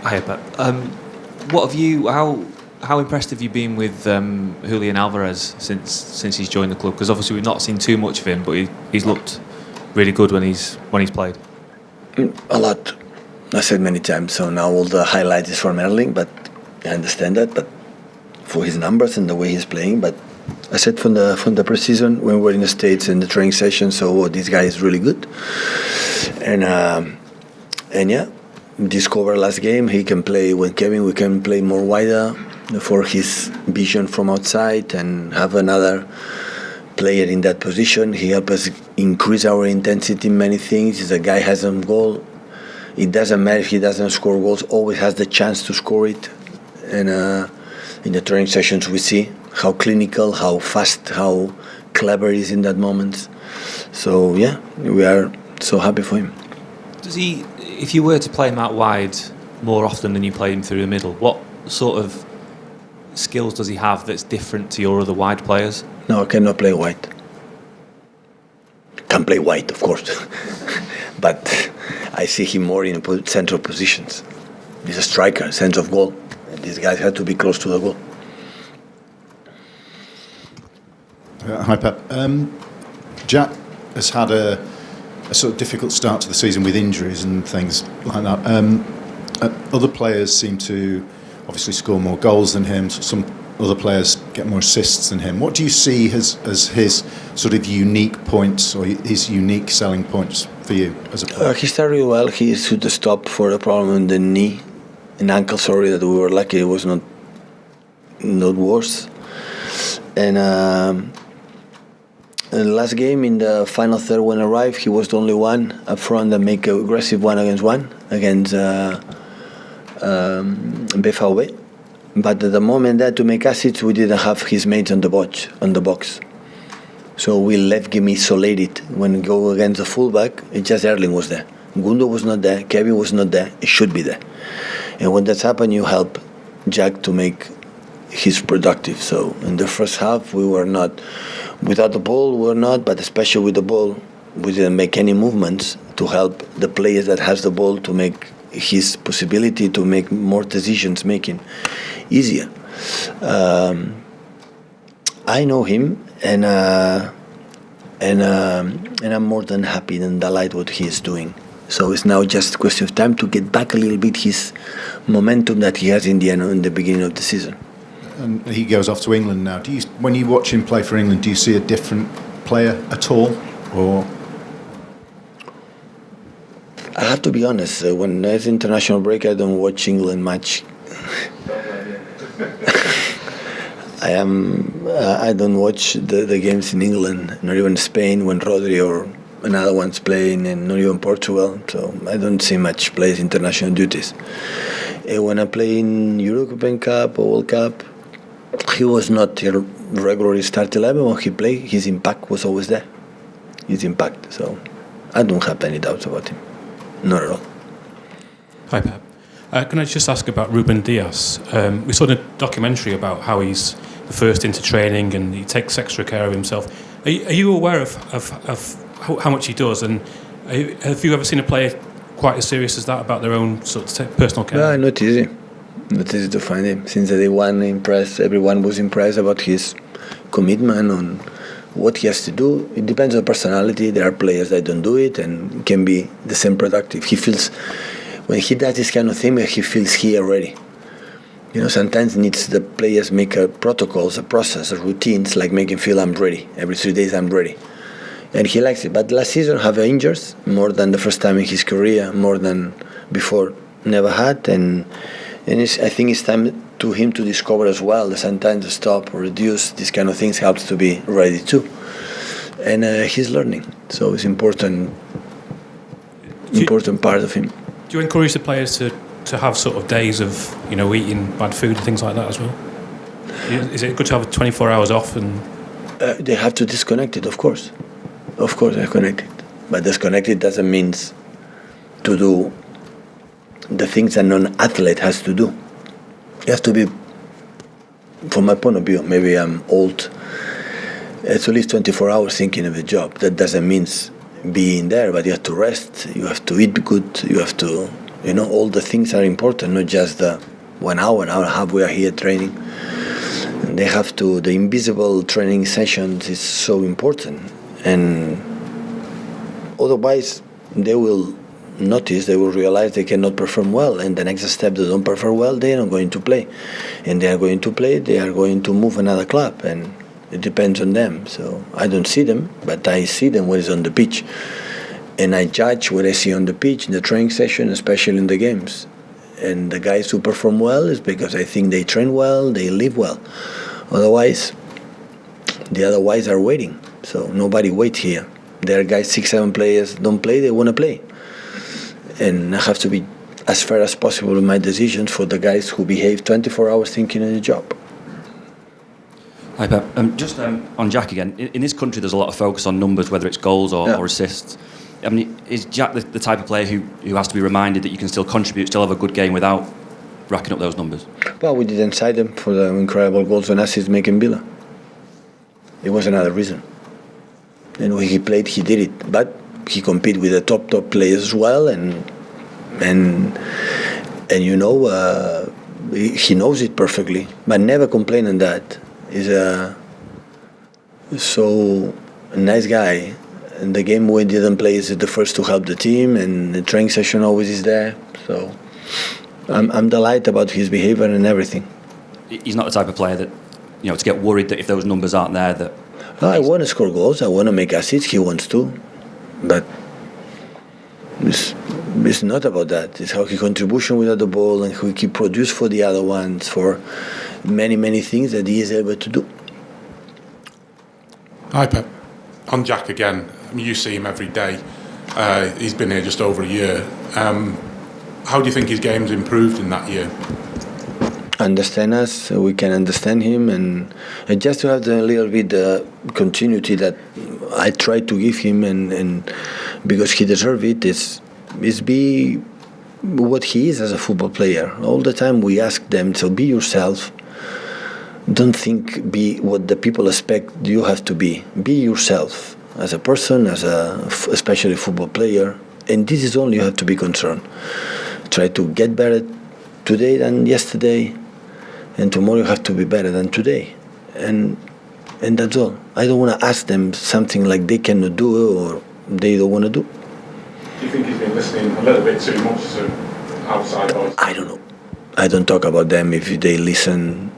Hi, Pep. What have you? How impressed have you been with Julian Alvarez since he's joined the club? Because obviously we've not seen too much of him, but he's looked really good when he's played. A lot. I said many times. So now all the highlights is from Erling, but I understand that. But for his numbers and the way he's playing, but I said from the pre-season when we were in the States in the training session. So this guy is really good, and yeah. Discover last game he can play with Kevin. We can play more wider for his vision from outside and have another player in that position. He helps us increase our intensity in many things. If the guy has a goal, it doesn't matter if he doesn't score goals, always has the chance to score it. And in the training sessions we see how clinical, how fast, how clever he is in that moment. So yeah, we are so happy for him. Does he? If you were to play him out wide more often than you play him through the middle, what sort of skills does he have that's different to your other wide players? No, I cannot play wide. Can play wide, of course, but I see him more in central positions. He's a striker, sense of goal. And these guys have to be close to the goal. Hi, Pep. Jack has had a sort of difficult start to the season with injuries and things like that. Other players seem to obviously score more goals than him. Some other players get more assists than him. What do you see as his sort of unique points or his unique selling points for you as a player? He started really well. He should stop for a problem in the knee, an ankle. Sorry that we were lucky it was not worse. And the last game in the final third when arrived, he was the only one up front that make an aggressive 1-against-1 against BVB. But at the moment that to make assists, we didn't have his mates on the box. So we left him isolated. When we go against the fullback, it's just Erling was there. Gundo was not there. Kevin was not there. It should be there. And when that's happened, you help Jack to make his productive. So in the first half, we were not. Without the ball, we're not, but especially with the ball, we didn't make any movements to help the players that has the ball to make his possibility to make more decisions making easier. I know him, and I'm more than happy and delighted what he is doing. So it's now just a question of time to get back a little bit his momentum that he has in the beginning of the season. And he goes off to England now. When you watch him play for England, do you see a different player at all, or? I have to be honest. When there's international break, I don't watch England much. I don't watch the games in England, not even Spain when Rodri or another one's playing, and not even Portugal. So I don't see much plays international duties. When I play in European Cup or World Cup, he was not regularly start 11 when he played. His impact was always there. His impact. So I don't have any doubts about him. Not at all. Hi, Pep. Can I just ask about Ruben Dias? We saw a documentary about how he's the first into training and he takes extra care of himself. Are you aware of how much he does? And have you ever seen a player quite as serious as that about their own sort of personal care? No, not easy. Not easy to find him. Since the day one, everyone was impressed about his commitment on what he has to do. It depends on personality. There are players that don't do it and can be the same productive. He feels, when he does this kind of thing, he feels he already. Sometimes needs the players make protocols, a process, routines, like making feel I'm ready. Every 3 days I'm ready. And he likes it. But last season have injuries more than the first time in his career, more than before never had. And I think it's time to him to discover as well that sometimes stop or reduce these kind of things helps to be ready too. And he's learning. So it's important part of him. Do you encourage the players to have sort of days of eating bad food and things like that as well? Is it good to have 24 hours off? And they have to disconnect it, of course. Of course, they're connected. But disconnected doesn't mean to do the things a non-athlete has to do. You have to be, from my point of view, maybe I'm old, it's at least 24 hours thinking of the job. That doesn't mean being there, but you have to rest, you have to eat good, you have to all the things are important, not just the 1 hour, an hour and a half we are here training. And they have to, the invisible training sessions is so important. And otherwise, they will notice, they will realize they cannot perform well. And the next step, they don't perform well, they are not going to play. And they are going to play, they are going to move another club. And it depends on them. So I don't see them, but I see them when it's on the pitch. And I judge what I see on the pitch, in the training session, especially in the games. And the guys who perform well is because I think they train well, they live well. Otherwise, the otherwise are waiting. So nobody waits here. There are guys, 6-7 players don't play, they want to play. And I have to be as fair as possible in my decisions for the guys who behave 24 hours thinking of the job. Hi Pep. Just on Jack again. In this country, there's a lot of focus on numbers, whether it's goals or assists. I mean, is Jack the type of player who has to be reminded that you can still contribute, still have a good game without racking up those numbers? Well, we didn't cite him for the incredible goals and assists making Villa. It was another reason. And when he played, he did it. But he competed with the top players as well, and he knows it perfectly. But never complain on that. He's so a nice guy. And the game when he didn't play is the first to help the team, and the training session always is there. So I'm delighted about his behavior and everything. He's not the type of player that, to get worried that if those numbers aren't there, that... No, I want to score goals, I want to make assists, he wants to. But it's not about that. It's how he contribution without the ball and how he produce for the other ones, for many things that he is able to do. Hi Pep. On Jack again. I mean, you see him every day. He's been here just over a year. How do you think his game's improved in that year? Understand us, we can understand him, and just to have the little bit continuity that I try to give him, and because he deserves it, is be what he is as a football player. All the time we ask them, so be yourself. Don't think be what the people expect you have to be. Be yourself as a person, especially football player. And this is all you have to be concerned. Try to get better today than yesterday, and tomorrow you have to be better than today. And that's all. I don't want to ask them something like they cannot do or they don't want to do. Do you think he's been listening a little bit too much to outside voice? I don't know. I don't talk about them if they listen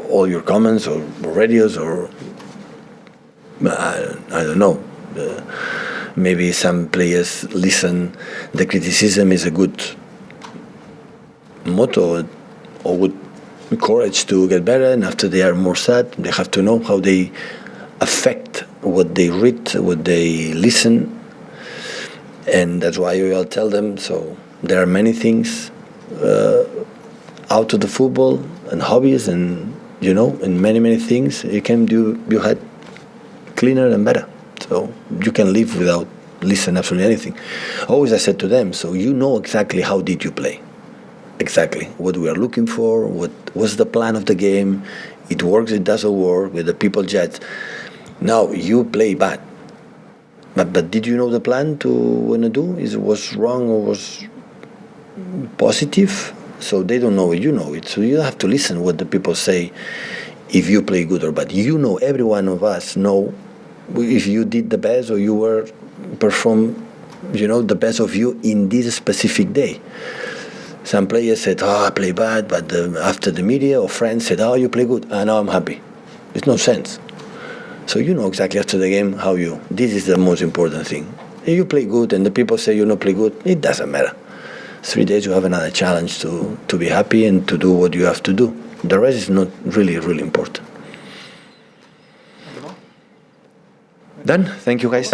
all your comments or radios or I don't know. Maybe some players listen. The criticism is a good motto or good courage to get better. And after they are more sad, they have to know how they affect what they read, what they listen. And that's why I'll tell them. So there are many things out of the football and hobbies and and many things you can do your head cleaner and better. So you can live without listen absolutely anything. Always I said to them, so you know exactly how did you play. Exactly what we are looking for, what was the plan of the game. It works, it doesn't work, with the people judge. Now you play bad. But did you know the plan to want to do? Is it was wrong or was positive? So they don't know it, you know it. So you have to listen what the people say if you play good or bad. You know, every one of us know if you did the best or you were perform, the best of you in this specific day. Some players said, I play bad, but after the media or friends said, you play good. Now I'm happy. It's no sense. So you know exactly after the game this is the most important thing. If you play good and the people say you don't play good, it doesn't matter. 3 days you have another challenge to be happy and to do what you have to do. The rest is not really important. Done. Thank you guys.